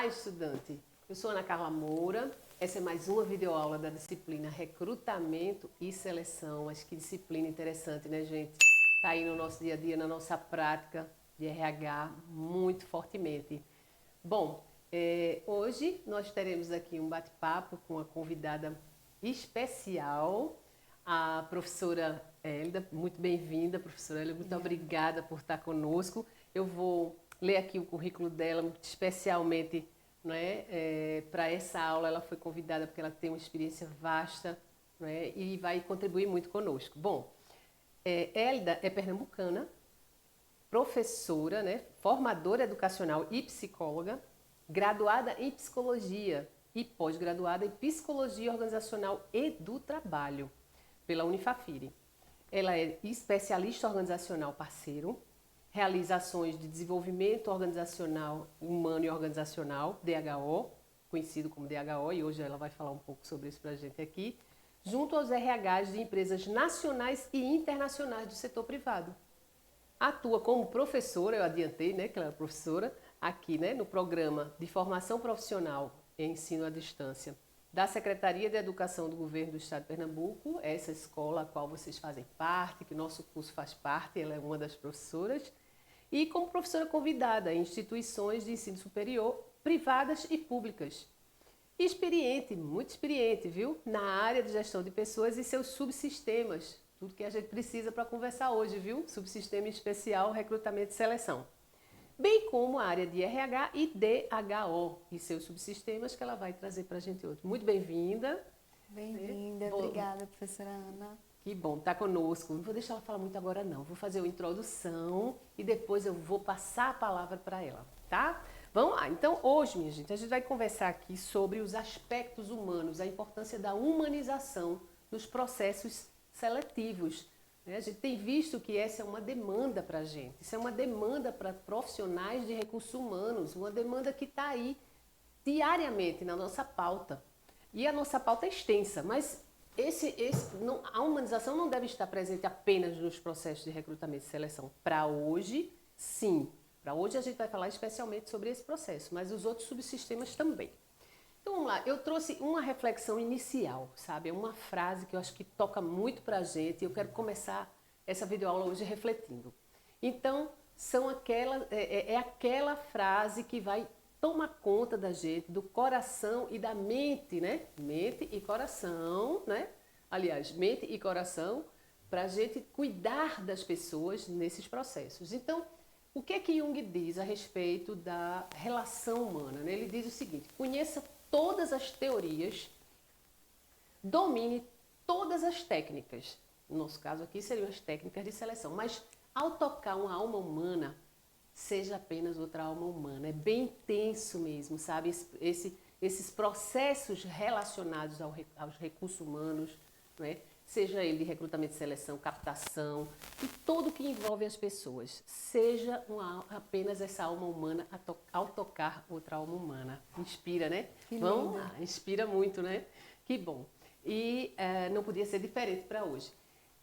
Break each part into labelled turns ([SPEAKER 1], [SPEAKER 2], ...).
[SPEAKER 1] estudante! Eu sou Ana Carla Moura, essa é mais uma videoaula da disciplina Recrutamento e Seleção. Acho que disciplina interessante, né, gente? Está aí no nosso dia a dia, na nossa prática de RH, muito fortemente. Bom, hoje nós teremos aqui um bate-papo com uma convidada especial, a professora Hélida. Muito bem-vinda, professora Hélida, muito obrigada por estar conosco. Eu vou ler aqui o currículo dela, especialmente para essa aula. Ela foi convidada porque ela tem uma experiência vasta, e vai contribuir muito conosco. Bom, Hélida é pernambucana, professora, formadora educacional e psicóloga, graduada em psicologia e pós-graduada em psicologia organizacional e do trabalho pela Unifafire. Ela é especialista organizacional parceiro, realiza ações de desenvolvimento organizacional humano e organizacional, DHO, conhecido como DHO, e hoje ela vai falar um pouco sobre isso para a gente aqui, junto aos RHs de empresas nacionais e internacionais do setor privado. Atua como professora, eu adiantei, que ela é professora, aqui no programa de formação profissional e ensino à distância da Secretaria de Educação do Governo do Estado de Pernambuco, essa escola a qual vocês fazem parte, que nosso curso faz parte, ela é uma das professoras, e como professora convidada em instituições de ensino superior, privadas e públicas. Experiente, muito experiente, viu? Na área de gestão de pessoas e seus subsistemas, tudo que a gente precisa para conversar hoje, viu? Subsistema especial, recrutamento e seleção. Bem como a área de RH e DHO e seus subsistemas que ela vai trazer para a gente hoje. Muito bem-vinda.
[SPEAKER 2] Bem-vinda, obrigada, professora Ana.
[SPEAKER 1] Que bom, tá conosco. Não vou deixar ela falar muito agora não, vou fazer uma introdução e depois eu vou passar a palavra para ela, tá? Vamos lá, então hoje, minha gente, a gente vai conversar aqui sobre os aspectos humanos, a importância da humanização nos processos seletivos. A gente tem visto que essa é uma demanda para a gente, isso é uma demanda para profissionais de recursos humanos, uma demanda que está aí diariamente na nossa pauta. E a nossa pauta é extensa, mas a humanização não deve estar presente apenas nos processos de recrutamento e seleção. Para hoje, sim. Para hoje a gente vai falar especialmente sobre esse processo, mas os outros subsistemas também. Então vamos lá, eu trouxe uma reflexão inicial, sabe? É uma frase que eu acho que toca muito para a gente e eu quero começar essa videoaula hoje refletindo. Então, é aquela frase que vai tomar conta da gente, do coração e da mente, Mente e coração, Aliás, mente e coração, para a gente cuidar das pessoas nesses processos. Então, o que é que Jung diz a respeito da relação humana? Ele diz o seguinte: conheça todas as teorias, domine todas as técnicas. No nosso caso aqui seriam as técnicas de seleção, mas ao tocar uma alma humana, seja apenas outra alma humana. É bem intenso mesmo, sabe? Esses processos relacionados aos recursos humanos, seja ele de recrutamento e seleção, captação, e tudo que envolve as pessoas, seja apenas essa alma humana ao tocar outra alma humana. Inspira, né? Vamos lá, inspira muito, né? Que bom. E não podia ser diferente para hoje.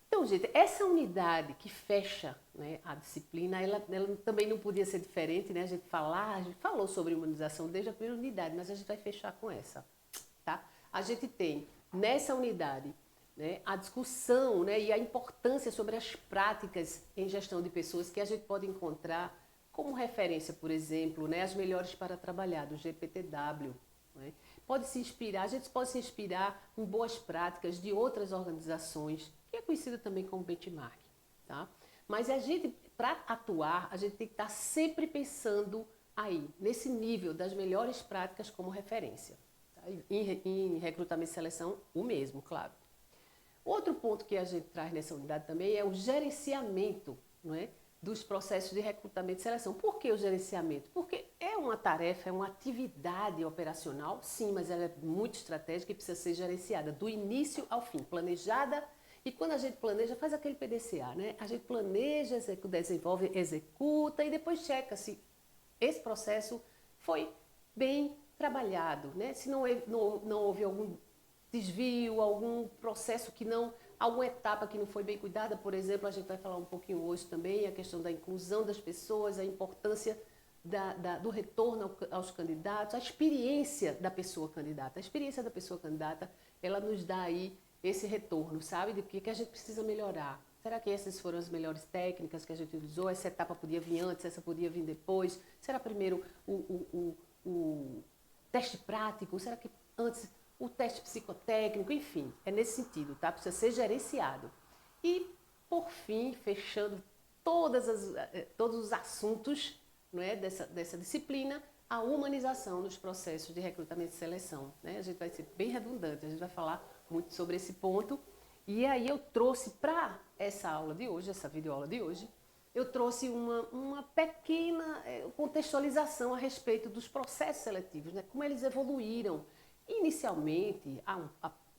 [SPEAKER 1] Então, gente, essa unidade que fecha a disciplina, ela também não podia ser diferente, A gente falou sobre humanização desde a primeira unidade, mas a gente vai fechar com essa, tá? A gente tem nessa unidade a discussão e a importância sobre as práticas em gestão de pessoas que a gente pode encontrar como referência, por exemplo, as melhores para trabalhar, do GPTW. Pode se inspirar, a gente pode se inspirar em boas práticas de outras organizações, que é conhecida também como benchmark. Tá? Mas para atuar, a gente tem que estar sempre pensando aí, nesse nível das melhores práticas como referência. Tá? Em recrutamento e seleção, o mesmo, claro. Outro ponto que a gente traz nessa unidade também é o gerenciamento dos processos de recrutamento e seleção. Por que o gerenciamento? Porque é uma tarefa, é uma atividade operacional, sim, mas ela é muito estratégica e precisa ser gerenciada do início ao fim, planejada. E quando a gente planeja, faz aquele PDCA, A gente planeja, desenvolve, executa e depois checa se esse processo foi bem trabalhado, Se não houve algum desvio, algum processo alguma etapa que não foi bem cuidada. Por exemplo, a gente vai falar um pouquinho hoje também a questão da inclusão das pessoas, a importância do retorno aos candidatos, a experiência da pessoa candidata. A experiência da pessoa candidata, ela nos dá aí esse retorno, sabe? De que a gente precisa melhorar. Será que essas foram as melhores técnicas que a gente usou? Essa etapa podia vir antes, essa podia vir depois? Será primeiro o teste prático? Será que antes o teste psicotécnico? Enfim, é nesse sentido, tá? Precisa ser gerenciado. E, por fim, fechando todos os assuntos, não é, dessa disciplina, a humanização dos processos de recrutamento e seleção. Né? A gente vai ser bem redundante, a gente vai falar muito sobre esse ponto. E aí eu trouxe para essa aula de hoje, essa videoaula de hoje, eu trouxe uma pequena contextualização a respeito dos processos seletivos, né? Como eles evoluíram. Inicialmente, há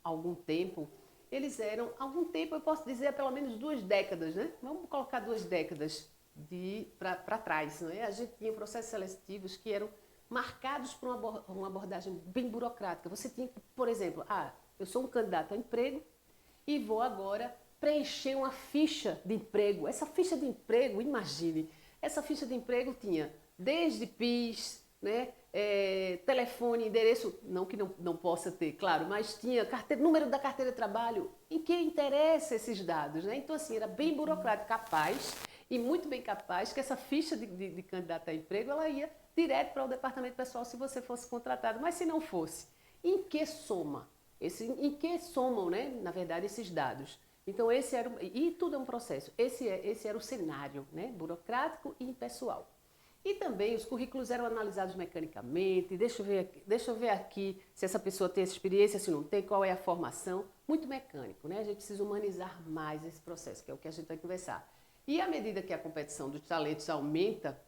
[SPEAKER 1] algum tempo, eu posso dizer, há pelo menos 2 décadas, né? Vamos colocar 2 décadas para trás, não é? A gente tinha processos seletivos que eram marcados por uma abordagem bem burocrática. Você tinha, por exemplo, eu sou um candidato a emprego e vou agora preencher uma ficha de emprego. Essa ficha de emprego, imagine, essa ficha de emprego tinha desde PIS, né, telefone, endereço, não que não possa ter, claro, mas tinha número da carteira de trabalho, em que interessa esses dados, né? Então, assim, era bem burocrático, capaz, e muito bem capaz, que essa ficha de candidato a emprego, ela ia direto para o departamento pessoal se você fosse contratado, mas se não fosse, em que soma? Em que somam, né, na verdade, esses dados? Então, e tudo é um processo, esse era o cenário, né, burocrático e impessoal. E também os currículos eram analisados mecanicamente, deixa eu ver aqui se essa pessoa tem essa experiência, se não tem, qual é a formação, muito mecânico, né? A gente precisa humanizar mais esse processo, que é o que a gente vai conversar. E à medida que a competição dos talentos aumenta,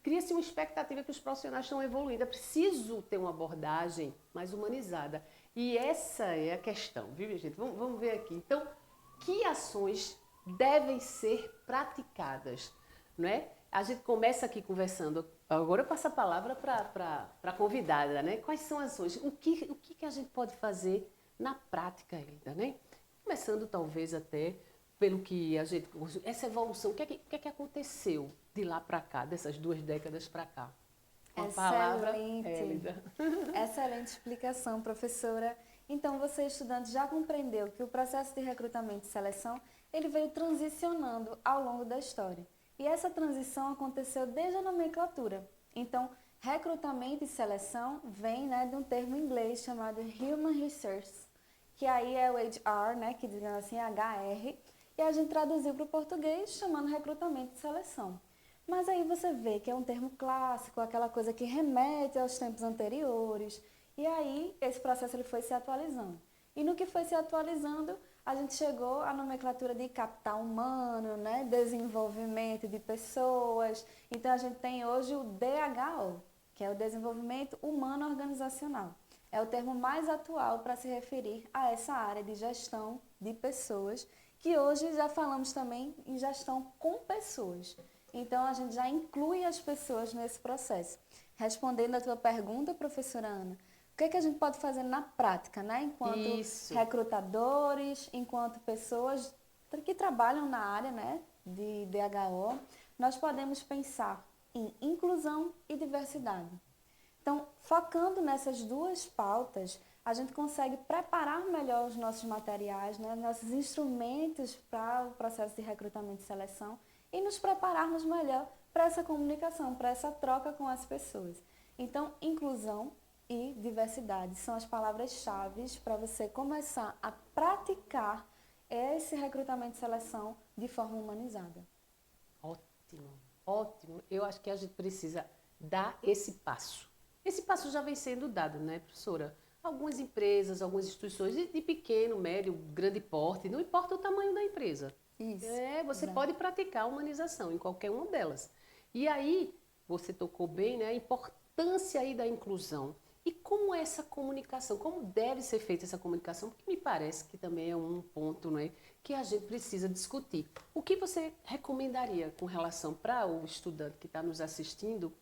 [SPEAKER 1] cria-se uma expectativa que os profissionais estão evoluindo. É preciso ter uma abordagem mais humanizada. E essa é a questão, viu, gente? Vamos ver aqui. Então, que ações devem ser praticadas, não é? A gente começa aqui conversando, agora eu passo a palavra para a convidada, né? Quais são as ações? O que a gente pode fazer na prática ainda, né? Começando talvez até pelo que a gente... Essa evolução, o que é que aconteceu de lá para cá, dessas 2 décadas para cá?
[SPEAKER 2] Com a palavra, Élida. Excelente explicação, professora. Então, você, estudante, já compreendeu que o processo de recrutamento e seleção, ele veio transicionando ao longo da história. E essa transição aconteceu desde a nomenclatura. Então, recrutamento e seleção vem, né, de um termo em inglês chamado Human Resources, que aí é o HR, né, que digamos assim, HR, e a gente traduziu para o português chamando recrutamento e seleção. Mas aí você vê que é um termo clássico, aquela coisa que remete aos tempos anteriores, e aí esse processo ele foi se atualizando. E no que foi se atualizando, a gente chegou à nomenclatura de capital humano, né? Desenvolvimento de pessoas. Então, a gente tem hoje o DHO, que é o Desenvolvimento Humano Organizacional. É o termo mais atual para se referir a essa área de gestão de pessoas, que hoje já falamos também em gestão com pessoas. Então, a gente já inclui as pessoas nesse processo. Respondendo a tua pergunta, professora Ana, o que é que a gente pode fazer na prática, né? Enquanto recrutadores, enquanto pessoas que trabalham na área, né, de DHO, nós podemos pensar em inclusão e diversidade. Então, focando nessas 2 pautas, a gente consegue preparar melhor os nossos materiais, né, nossos instrumentos para o processo de recrutamento e seleção e nos prepararmos melhor para essa comunicação, para essa troca com as pessoas. Então, inclusão e diversidade são as palavras-chave para você começar a praticar esse recrutamento e seleção de forma humanizada.
[SPEAKER 1] Ótimo, ótimo. Eu acho que a gente precisa dar esse passo. Esse passo já vem sendo dado, né, professora? Algumas empresas, algumas instituições de pequeno, médio, grande porte, não importa o tamanho da empresa.
[SPEAKER 2] Isso.
[SPEAKER 1] Você pode praticar a humanização em qualquer uma delas. E aí, você tocou bem, né, a importância aí da inclusão. E como é essa comunicação? Como deve ser feita essa comunicação? Porque me parece que também é um ponto, né, que a gente precisa discutir. O que você recomendaria com relação para o estudante que está nos assistindo,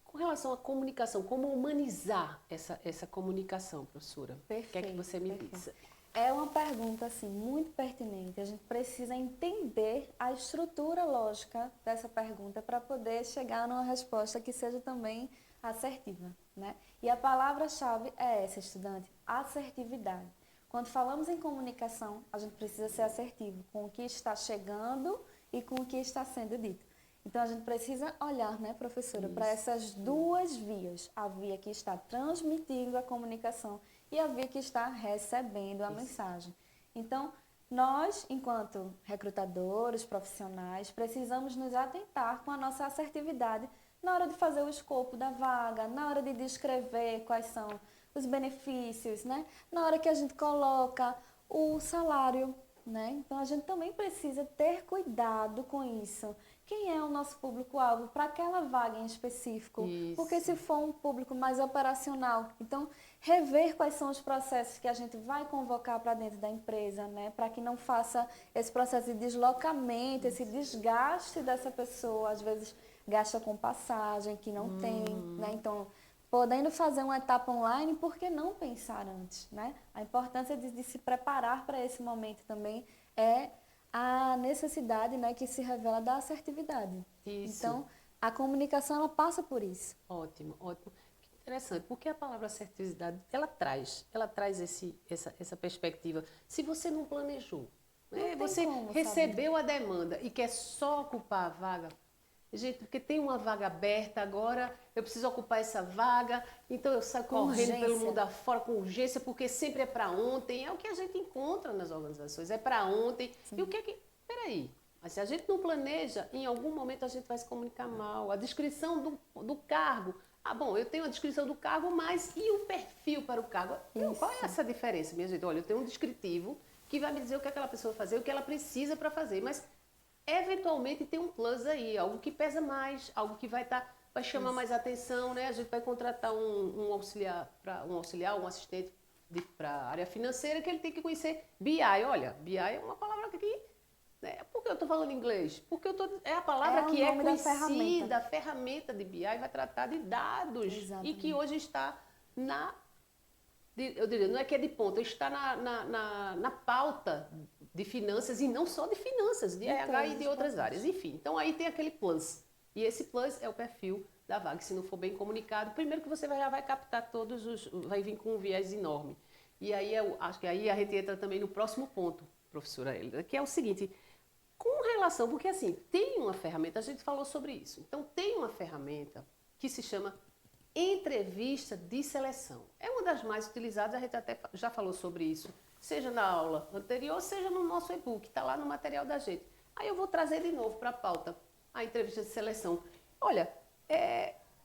[SPEAKER 1] com relação à comunicação? Como humanizar essa comunicação, professora?
[SPEAKER 2] Perfeito,
[SPEAKER 1] o que é que você me diz?
[SPEAKER 2] É uma pergunta assim, muito pertinente. A gente precisa entender a estrutura lógica dessa pergunta para poder chegar numa resposta que seja também assertiva, né? E a palavra-chave é essa, estudante, assertividade. Quando falamos em comunicação, a gente precisa ser assertivo com o que está chegando e com o que está sendo dito. Então, a gente precisa olhar, né, professora, para essas duas vias. A via que está transmitindo a comunicação e a via que está recebendo a mensagem. Então, nós, enquanto recrutadores, profissionais, precisamos nos atentar com a nossa assertividade na hora de fazer o escopo da vaga, na hora de descrever quais são os benefícios, né? Na hora que a gente coloca o salário, né? Então, a gente também precisa ter cuidado com isso. Quem é o nosso público-alvo para aquela vaga em específico?
[SPEAKER 1] Isso.
[SPEAKER 2] Porque se for um público mais operacional, então rever quais são os processos que a gente vai convocar para dentro da empresa, né? Para que não faça esse processo de deslocamento, esse desgaste dessa pessoa, às vezes gasta com passagem que não tem, né? Então, podendo fazer uma etapa online, por que não pensar antes, né? A importância de se preparar para esse momento também é a necessidade, né, que se revela da assertividade.
[SPEAKER 1] Isso.
[SPEAKER 2] Então, a comunicação, ela passa por isso.
[SPEAKER 1] Ótimo, ótimo. Que interessante, porque a palavra assertividade, ela traz essa perspectiva. Se você não planejou, né, você recebeu a demanda e quer só ocupar a vaga, gente, porque tem uma vaga aberta agora, eu preciso ocupar essa vaga, então eu saio correndo pelo mundo afora com urgência, porque sempre é para ontem, é o que a gente encontra nas organizações, é para ontem. Sim. E o que é que... Peraí, mas se a gente não planeja, em algum momento a gente vai se comunicar mal. A descrição do cargo, bom, eu tenho a descrição do cargo, mas e o perfil para o cargo? Não, qual é essa diferença, minha gente? Olha, eu tenho um descritivo que vai me dizer o que aquela pessoa vai fazer, o que ela precisa para fazer, mas eventualmente tem um plus aí, algo que pesa mais, algo que vai chamar mais atenção, né? A gente vai contratar um auxiliar, um assistente para a área financeira, que ele tem que conhecer BI. Olha, BI é uma palavra que... Né? Por que eu estou falando inglês? Porque é a palavra que é conhecida, a ferramenta de BI vai tratar de dados. Exatamente. E que hoje está eu diria, não é que é de ponta, está na pauta de finanças, e não só de finanças, de RH e de outras áreas. Enfim, então aí tem aquele plus. E esse plus é o perfil da vaga. Se não for bem comunicado, primeiro que você já vai captar vai vir com um viés enorme. E aí acho que aí a gente entra também no próximo ponto, professora Hélida, que é o seguinte, com relação, porque assim, tem uma ferramenta, a gente falou sobre isso, então tem uma ferramenta que se chama entrevista de seleção. É uma das mais utilizadas, a gente até já falou sobre isso, seja na aula anterior, seja no nosso e-book, está lá no material da gente. Aí eu vou trazer de novo para a pauta a entrevista de seleção. Olha,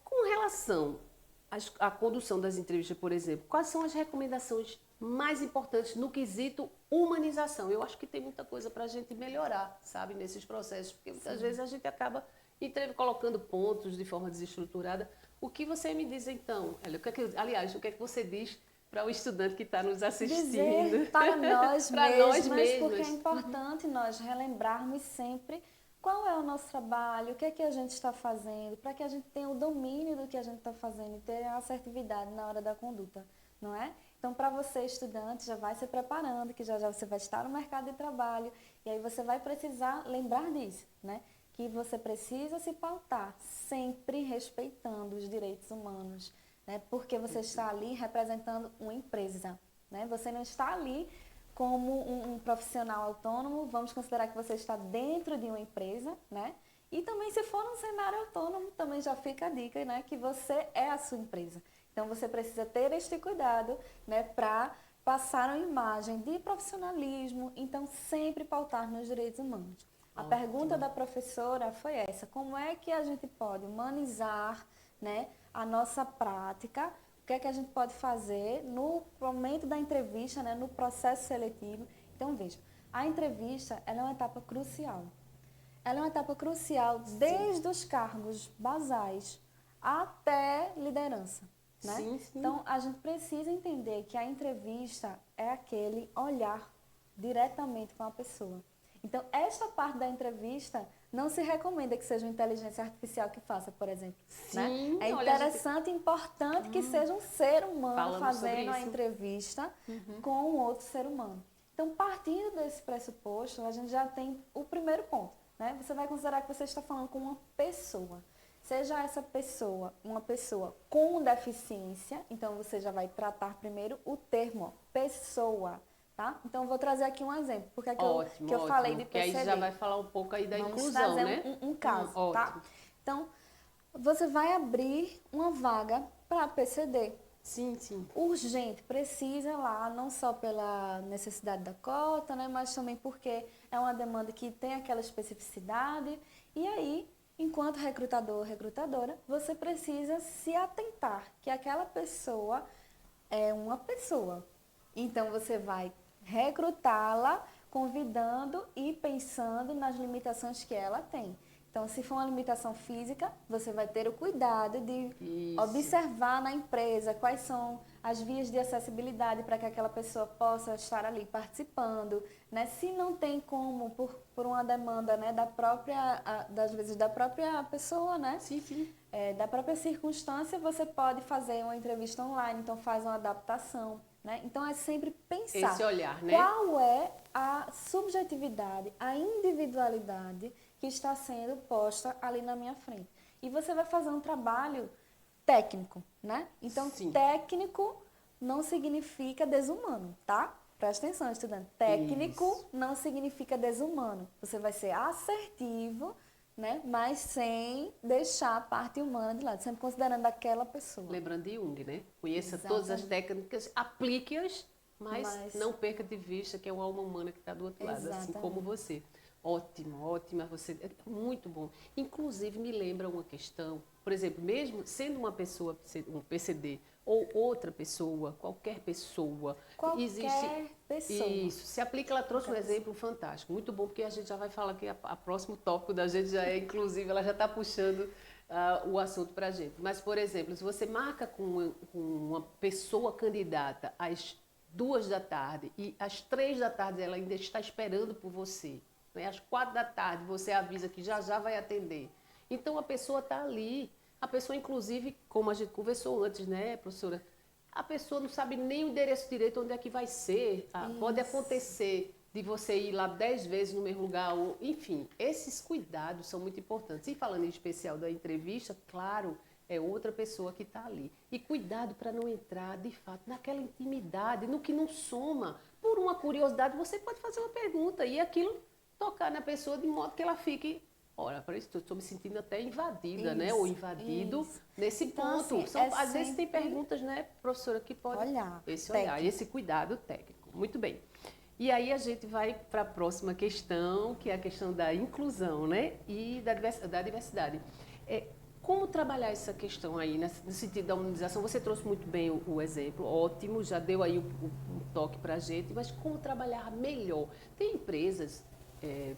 [SPEAKER 1] com relação à condução das entrevistas, por exemplo, quais são as recomendações mais importantes no quesito humanização? Eu acho que tem muita coisa para a gente melhorar, sabe, nesses processos, porque muitas vezes a gente acaba colocando pontos de forma desestruturada. O que você me diz então? Aliás, o que é que você diz para o estudante que está nos assistindo?
[SPEAKER 2] Dizer para nós mesmos, porque é importante nós relembrarmos sempre qual é o nosso trabalho, o que é que a gente está fazendo, para que a gente tenha o domínio do que a gente está fazendo e ter a assertividade na hora da conduta, não é? Então, para você, estudante, já vai se preparando, que já você vai estar no mercado de trabalho, e aí você vai precisar lembrar disso, né? Que você precisa se pautar, sempre respeitando os direitos humanos, né? Porque você está ali representando uma empresa, né? Você não está ali como um profissional autônomo, vamos considerar que você está dentro de uma empresa, né? E também, se for num cenário autônomo, também já fica a dica, né? Que você é a sua empresa. Então, você precisa ter este cuidado, né? Para passar uma imagem de profissionalismo, então sempre pautar nos direitos humanos. A pergunta da professora foi essa: como é que a gente pode humanizar, né, a nossa prática? O que é que a gente pode fazer no momento da entrevista, né, no processo seletivo? Então, veja, a entrevista ela é uma etapa crucial. Ela é uma etapa crucial desde os cargos basais até liderança, né? Sim, sim. Então, a gente precisa entender que a entrevista é aquele olhar diretamente com a pessoa. Então, esta parte da entrevista, não se recomenda que seja uma inteligência artificial que faça, por exemplo.
[SPEAKER 1] Sim,
[SPEAKER 2] né? É interessante e importante que seja um ser humano fazendo a entrevista com um outro ser humano. Então, partindo desse pressuposto, a gente já tem o primeiro ponto. Né? Você vai considerar que você está falando com uma pessoa. Seja essa pessoa uma pessoa com deficiência, então você já vai tratar primeiro o termo pessoa. Tá? Então, eu vou trazer aqui um exemplo, porque é que eu falei de PCD.
[SPEAKER 1] Que aí já vai falar um pouco aí da
[SPEAKER 2] Vamos
[SPEAKER 1] inclusão,
[SPEAKER 2] trazer
[SPEAKER 1] né?
[SPEAKER 2] um caso, tá? Então, você vai abrir uma vaga para PCD.
[SPEAKER 1] Sim, sim.
[SPEAKER 2] Urgente, precisa lá, não só pela necessidade da cota, né, mas também porque é uma demanda que tem aquela especificidade. E aí, enquanto recrutador ou recrutadora, você precisa se atentar que aquela pessoa é uma pessoa. Então, você vai recrutá-la, convidando e pensando nas limitações que ela tem. Então, se for uma limitação física, você vai ter o cuidado de observar na empresa quais são as vias de acessibilidade para que aquela pessoa possa estar ali participando. Né? Se não tem como, por uma demanda, né, das vezes da própria pessoa, né?
[SPEAKER 1] Sim, sim.
[SPEAKER 2] Da própria circunstância, você pode fazer uma entrevista online, então faz uma adaptação. Né? Então, é sempre pensar
[SPEAKER 1] esse olhar, né?
[SPEAKER 2] Qual é a subjetividade, a individualidade que está sendo posta ali na minha frente. E você vai fazer um trabalho técnico, né? Então, técnico não significa desumano, tá? Presta atenção, estudante. Técnico não significa desumano. Você vai ser assertivo, né? Mas sem deixar a parte humana de lado, sempre considerando aquela pessoa.
[SPEAKER 1] Lembrando de Jung, né? Conheça todas as técnicas, aplique-as, mas não perca de vista que é uma alma humana que está do outro lado, assim como você. Ótimo, ótima, você é muito bom. Inclusive, me lembra uma questão, por exemplo, mesmo sendo uma pessoa, um PCD, ou outra pessoa, qualquer pessoa.
[SPEAKER 2] Pessoa.
[SPEAKER 1] Isso, se aplica, ela trouxe um exemplo fantástico, muito bom, porque a gente já vai falar que a próximo tópico da gente já é, inclusive, ela já está puxando o assunto para a gente. Mas, por exemplo, se você marca com uma pessoa candidata às 2 da tarde e às 3 da tarde ela ainda está esperando por você, né? Às 4 da tarde você avisa que já vai atender. Então, a pessoa está ali. A pessoa, inclusive, como a gente conversou antes, né, professora? A pessoa não sabe nem o endereço direito onde é que vai ser. Pode acontecer de você ir lá 10 vezes no mesmo lugar. Enfim, esses cuidados são muito importantes. E falando em especial da entrevista, claro, é outra pessoa que está ali. E cuidado para não entrar, de fato, naquela intimidade, no que não soma. Por uma curiosidade, você pode fazer uma pergunta e aquilo tocar na pessoa de modo que ela fique... Olha, para isso, estou me sentindo até invadida, né? Ou invadido nesse ponto.
[SPEAKER 2] Assim,
[SPEAKER 1] às vezes tem perguntas, né, professora, que pode... Esse olhar, esse cuidado técnico. Muito bem. E aí a gente vai para a próxima questão, que é a questão da inclusão, né? E da diversidade. Como trabalhar essa questão aí, no sentido da humanização? Você trouxe muito bem o exemplo, ótimo, já deu aí um toque para a gente, mas como trabalhar melhor? Tem empresas,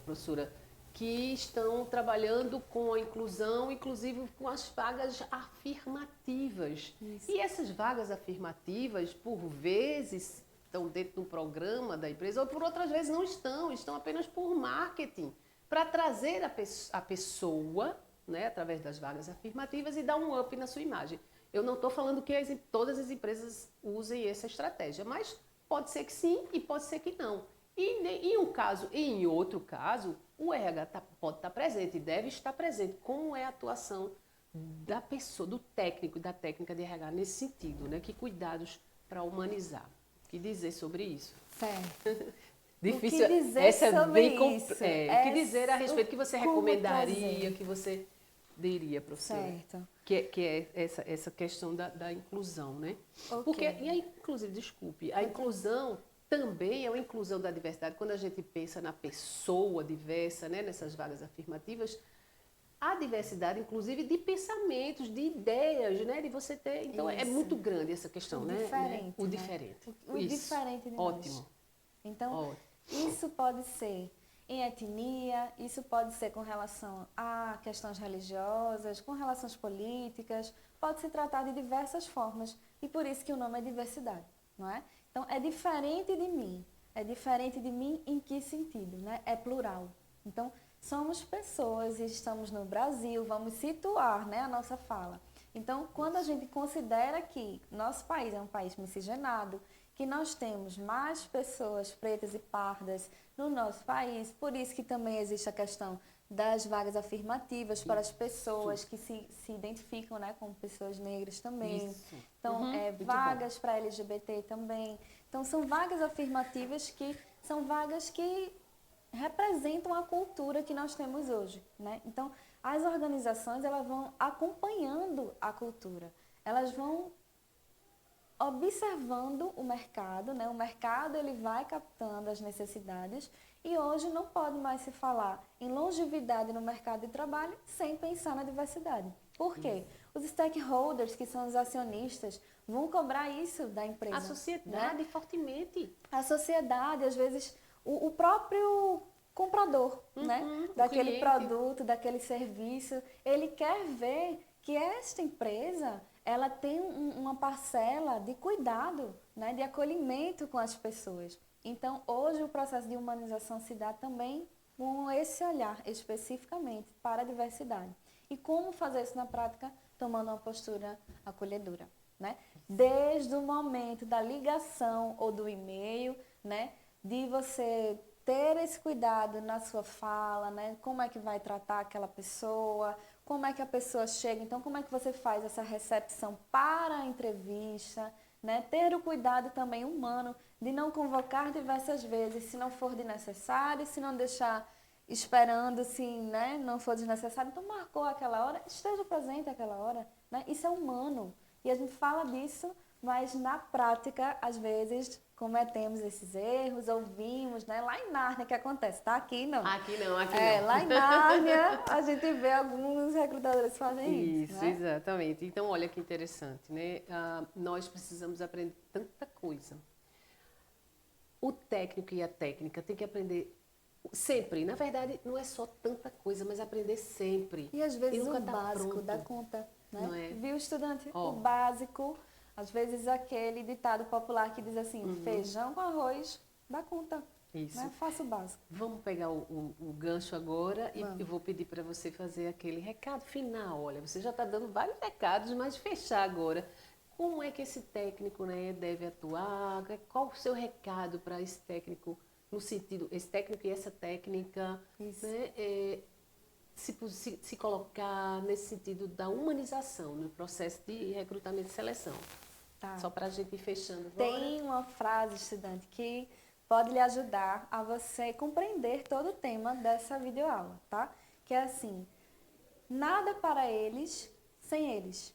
[SPEAKER 1] professora, que estão trabalhando com a inclusão, inclusive com as vagas afirmativas. Isso. E essas vagas afirmativas, por vezes, estão dentro do programa da empresa, ou por outras vezes não estão apenas por marketing, para trazer a pessoa, né, através das vagas afirmativas e dar um up na sua imagem. Eu não estou falando que todas as empresas usem essa estratégia, mas pode ser que sim e pode ser que não. E em outro caso, o RH pode estar presente e deve estar presente. Como é a atuação da pessoa, do técnico, da técnica de RH nesse sentido, né? Que cuidados para humanizar? O que dizer sobre isso?
[SPEAKER 2] Certo.
[SPEAKER 1] Difícil.
[SPEAKER 2] O que dizer sobre isso?
[SPEAKER 1] O que dizer a respeito que você recomendaria, que você diria, professora?
[SPEAKER 2] Certo.
[SPEAKER 1] Que é essa questão da inclusão, né? Okay. Porque, e aí, inclusive, desculpe, a inclusão também é uma inclusão da diversidade. Quando a gente pensa na pessoa diversa, né, nessas vagas afirmativas, a diversidade, inclusive, de pensamentos, de ideias, né, de você ter... Então, é muito grande essa questão,
[SPEAKER 2] o
[SPEAKER 1] né?
[SPEAKER 2] Diferente,
[SPEAKER 1] o
[SPEAKER 2] né?
[SPEAKER 1] diferente.
[SPEAKER 2] O diferente de
[SPEAKER 1] Ótimo.
[SPEAKER 2] nós. Então, isso pode ser em etnia, isso pode ser com relação a questões religiosas, com relações políticas, pode se tratar de diversas formas. E por isso que o nome é diversidade, não é? Então, é diferente de mim. É diferente de mim em que sentido, né? É plural. Então, somos pessoas e estamos no Brasil, vamos situar, né, a nossa fala. Então, quando a gente considera que nosso país é um país miscigenado, que nós temos mais pessoas pretas e pardas no nosso país, por isso que também existe a questão das vagas afirmativas para as pessoas que se identificam, né, como pessoas negras também.
[SPEAKER 1] Isso.
[SPEAKER 2] Então, vagas para LGBT também. Então, são vagas afirmativas que são vagas que representam a cultura que nós temos hoje, né? Então, as organizações, elas vão acompanhando a cultura. Elas vão observando o mercado, né? O mercado, ele vai captando as necessidades e hoje não pode mais se falar em longevidade no mercado de trabalho sem pensar na diversidade. Por quê? Os stakeholders, que são os acionistas, vão cobrar isso da empresa.
[SPEAKER 1] A sociedade, né? Fortemente.
[SPEAKER 2] A sociedade, às vezes, o próprio comprador, né? Daquele produto, daquele serviço, ele quer ver que esta empresa, ela tem uma parcela de cuidado, né? De acolhimento com as pessoas. Então, hoje o processo de humanização se dá também com esse olhar especificamente para a diversidade. E como fazer isso na prática? Tomando uma postura acolhedora, né? Desde o momento da ligação ou do e-mail, né? De você ter esse cuidado na sua fala, né? Como é que vai tratar aquela pessoa, como é que a pessoa chega, então como é que você faz essa recepção para a entrevista, né? Ter o cuidado também humano de não convocar diversas vezes, se não for desnecessário, se não deixar esperando, se, né, não for desnecessário, então marcou aquela hora, esteja presente aquela hora, né? Isso é humano. E a gente fala disso, mas na prática, às vezes, cometemos esses erros, ouvimos, né? Lá em Nárnia que acontece, tá? Aqui não.
[SPEAKER 1] Aqui não, aqui não.
[SPEAKER 2] Lá em Nárnia, a gente vê alguns recrutadores fazem isso, né?
[SPEAKER 1] Exatamente. Então, olha que interessante, né? Nós precisamos aprender tanta coisa. O técnico e a técnica tem que aprender sempre. Na verdade, não é só tanta coisa, mas aprender sempre.
[SPEAKER 2] E às vezes o básico dá conta, né?
[SPEAKER 1] Não é?
[SPEAKER 2] Viu, estudante? O básico, às vezes aquele ditado popular que diz assim, feijão com arroz, dá conta.
[SPEAKER 1] Isso.
[SPEAKER 2] Né? Faça o básico.
[SPEAKER 1] Vamos pegar o gancho agora e eu vou pedir para você fazer aquele recado final. Olha, você já está dando vários recados, mas fechar agora. Como é que esse técnico, né, deve atuar? Qual o seu recado para esse técnico, no sentido, esse técnico e essa técnica, né, se colocar nesse sentido da humanização no processo de recrutamento e seleção? Tá. Só para a gente ir fechando agora.
[SPEAKER 2] Tem uma frase, estudante, que pode lhe ajudar a você compreender todo o tema dessa videoaula, tá? Que é assim, nada para eles sem eles.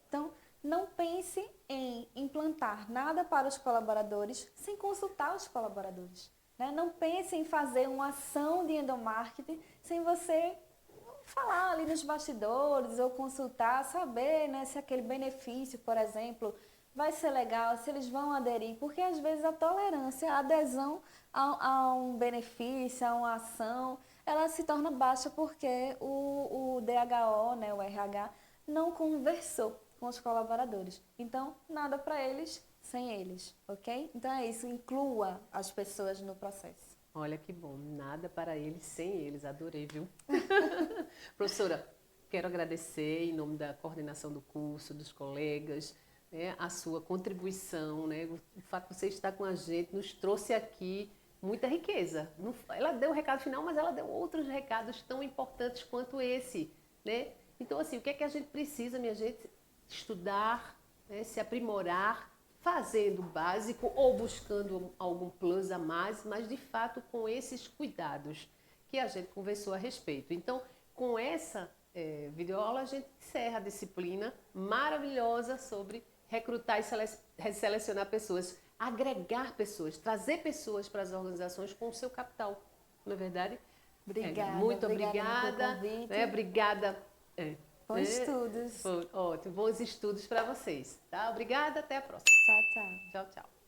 [SPEAKER 2] Então, não pense em implantar nada para os colaboradores sem consultar os colaboradores, né? Não pense em fazer uma ação de endomarketing sem você falar ali nos bastidores ou consultar, saber, né, se aquele benefício, por exemplo, vai ser legal, se eles vão aderir, porque às vezes a tolerância, a adesão a um benefício, a uma ação, ela se torna baixa porque o DHO, né, o RH, não conversou com os colaboradores. Então, nada para eles sem eles, ok? Então é isso, inclua as pessoas no processo.
[SPEAKER 1] Olha que bom, nada para eles sem eles, adorei, viu? Professora, quero agradecer em nome da coordenação do curso, dos colegas, né, a sua contribuição, né? O fato de você estar com a gente nos trouxe aqui muita riqueza. Ela deu o recado final, mas ela deu outros recados tão importantes quanto esse, né? Então, assim, o que é que a gente precisa, minha gente? Estudar, né, se aprimorar, fazendo o básico ou buscando algum plus a mais, mas de fato com esses cuidados que a gente conversou a respeito. Então, com essa videoaula, a gente encerra a disciplina maravilhosa sobre recrutar e selecionar pessoas, agregar pessoas, trazer pessoas para as organizações com o seu capital, não é verdade?
[SPEAKER 2] Obrigada.
[SPEAKER 1] Muito obrigada. Né? Obrigada.
[SPEAKER 2] Bons estudos.
[SPEAKER 1] Ótimo, bons estudos para vocês. Tá? Obrigada, até a próxima.
[SPEAKER 2] Tchau, tchau.
[SPEAKER 1] Tchau, tchau.